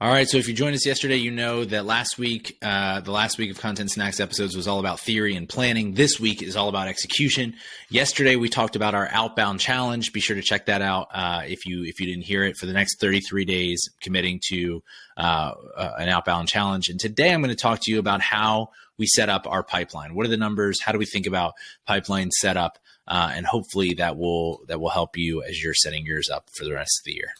All right. So if you joined us yesterday, you know that the last week of Content Snacks episodes was all about theory and planning. This week is all about execution. Yesterday, we talked about our outbound challenge. Be sure to check that out if you didn't hear it, for the next 33 days, committing to an outbound challenge. And today, I'm going to talk to you about how we set up our pipeline. What are the numbers? How do we think about pipeline setup? And hopefully that will help you as you're setting yours up for the rest of the year.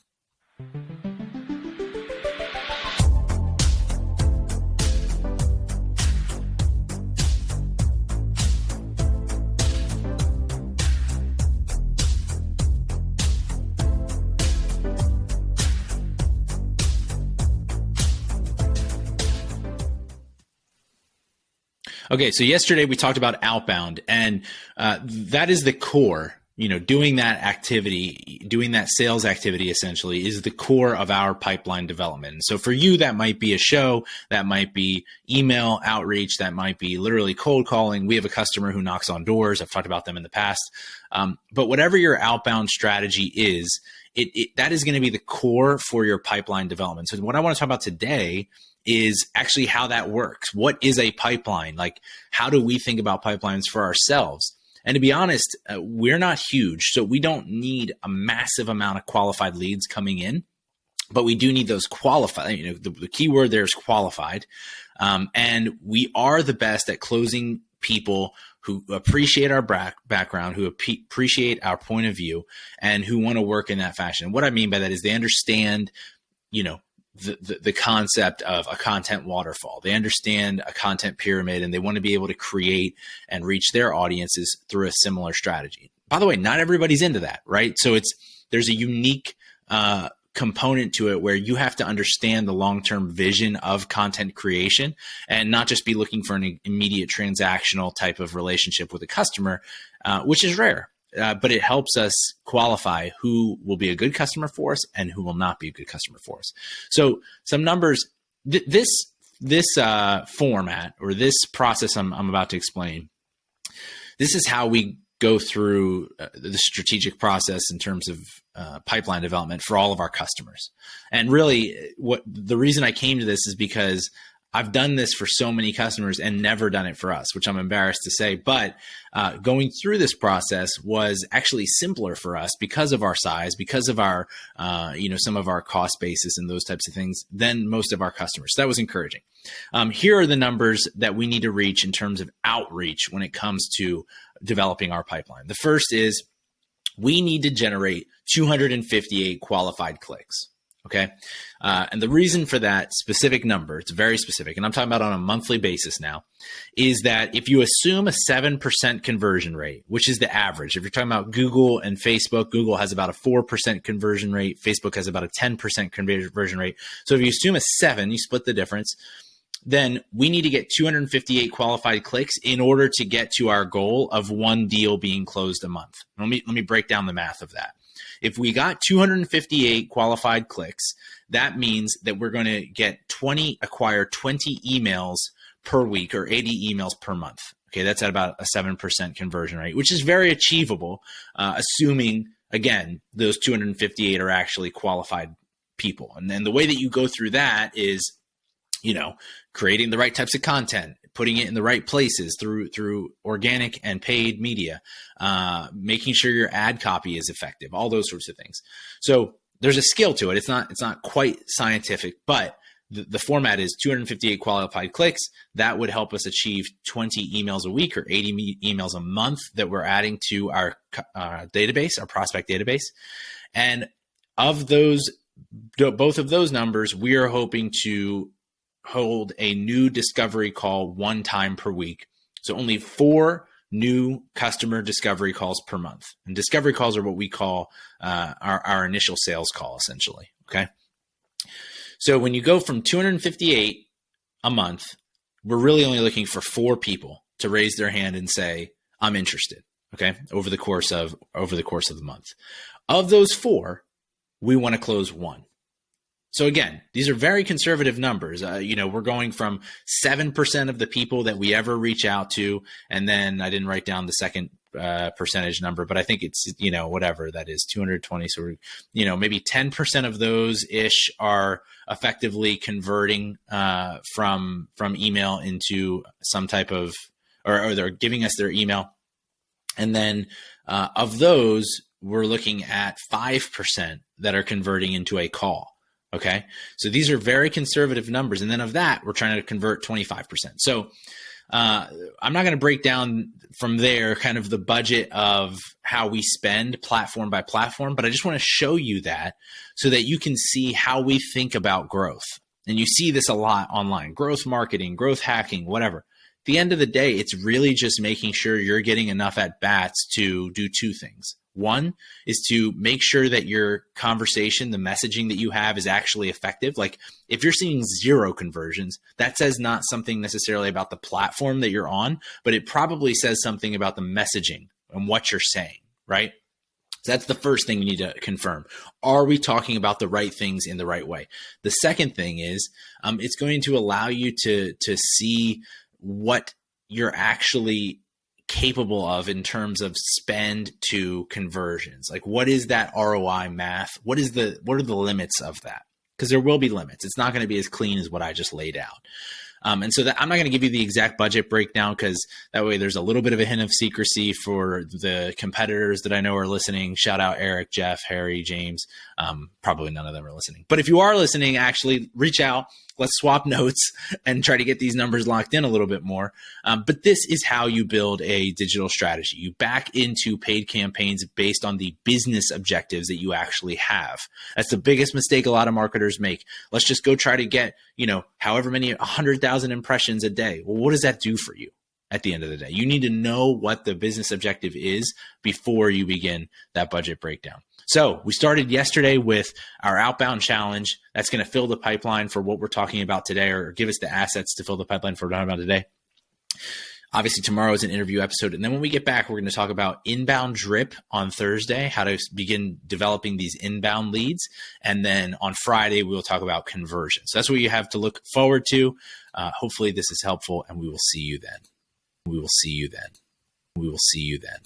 Okay, so yesterday we talked about outbound, and that is the core. Doing that activity, doing that sales activity essentially is the core of our pipeline development. And so for you, that might be a show, that might be email outreach, that might be literally cold calling. We have a customer who knocks on doors. I've talked about them in the past. But whatever your outbound strategy is, that is going to be the core for your pipeline development. So what I want to talk about today is actually how that works. What is a pipeline? Like, how do we think about pipelines for ourselves? And to be honest, we're not huge, so we don't need a massive amount of qualified leads coming in, but we do need those qualified. The key word there is qualified. And we are the best at closing people who appreciate our background, who appreciate our point of view, and who want to work in that fashion. And what I mean by that is they understand, the concept of a content waterfall. They understand a content pyramid, and they want to be able to create and reach their audiences through a similar strategy. By the way, not everybody's into that, right? So there's a unique component to it where you have to understand the long-term vision of content creation and not just be looking for an immediate transactional type of relationship with a customer, which is rare. But it helps us qualify who will be a good customer for us and who will not be a good customer for us. So some numbers, this format or this process I'm about to explain, this is how we go through the strategic process in terms of pipeline development for all of our customers. And really the reason I came to this is because I've done this for so many customers and never done it for us, which I'm embarrassed to say. But going through this process was actually simpler for us because of our size, because of our, some of our cost basis and those types of things than most of our customers. So that was encouraging. Here are the numbers that we need to reach in terms of outreach when it comes to developing our pipeline. The first is we need to generate 258 qualified clicks. Okay. And the reason for that specific number, it's very specific, and I'm talking about on a monthly basis now, is that if you assume a 7% conversion rate, which is the average, if you're talking about Google and Facebook, Google has about a 4% conversion rate. Facebook has about a 10% conversion rate. So if you assume a 7, you split the difference, then we need to get 258 qualified clicks in order to get to our goal of one deal being closed a month. Let me break down the math of that. If we got 258 qualified clicks, that means that we're going to acquire 20 emails per week or 80 emails per month. Okay, that's at about a 7% conversion rate, which is very achievable, assuming, again, those 258 are actually qualified people. And then the way that you go through that is, creating the right types of content, putting it in the right places through organic and paid media, making sure your ad copy is effective, all those sorts of things. So there's a skill to it. It's not quite scientific, but the format is 258 qualified clicks. That would help us achieve 20 emails a week or 80 emails a month that we're adding to our database, our prospect database. And of those, both of those numbers, we are hoping to hold a new discovery call one time per week. So only 4 new customer discovery calls per month. And discovery calls are what we call our initial sales call, essentially. Okay. So when you go from 258 a month, we're really only looking for 4 people to raise their hand and say, I'm interested. Okay. Over the course of the month. Of those 4, we want to close 1. So again, these are very conservative numbers. We're going from 7% of the people that we ever reach out to, and then I didn't write down the second percentage number, but I think it's, whatever that is, 220. So we're, maybe 10% of those ish are effectively converting from email into some type of, or they're giving us their email. And then of those, we're looking at 5% that are converting into a call. Okay. So these are very conservative numbers. And then of that, we're trying to convert 25%. So I'm not going to break down from there kind of the budget of how we spend platform by platform, but I just want to show you that so that you can see how we think about growth. And you see this a lot online: growth marketing, growth hacking, whatever. At the end of the day, it's really just making sure you're getting enough at bats to do two things. One is to make sure that your conversation, the messaging that you have, is actually effective. Like if you're seeing 0 conversions, that says not something necessarily about the platform that you're on, but it probably says something about the messaging and what you're saying, right? So that's the first thing you need to confirm. Are we talking about the right things in the right way? The second thing is it's going to allow you to see what you're actually capable of in terms of spend to conversions. Like what is that ROI math? What are the limits of that? Because there will be limits. It's not going to be as clean as what I just laid out. And so that I'm not going to give you the exact budget breakdown because that way there's a little bit of a hint of secrecy for the competitors that I know are listening. Shout out Eric, Jeff, Harry, James. Probably none of them are listening. But if you are listening, actually reach out. Let's swap notes and try to get these numbers locked in a little bit more. But this is how you build a digital strategy. You back into paid campaigns based on the business objectives that you actually have. That's the biggest mistake a lot of marketers make. Let's just go try to get, however many 100,000 impressions a day. Well, what does that do for you at the end of the day? You need to know what the business objective is before you begin that budget breakdown. So we started yesterday with our outbound challenge. That's going to fill the pipeline for what we're talking about today, or give us the assets to fill the pipeline for what we're talking about today. Obviously, tomorrow is an interview episode. And then when we get back, we're going to talk about inbound drip on Thursday, how to begin developing these inbound leads. And then on Friday, we'll talk about conversion. So that's what you have to look forward to. Hopefully this is helpful, and we will see you then. We will see you then. We will see you then.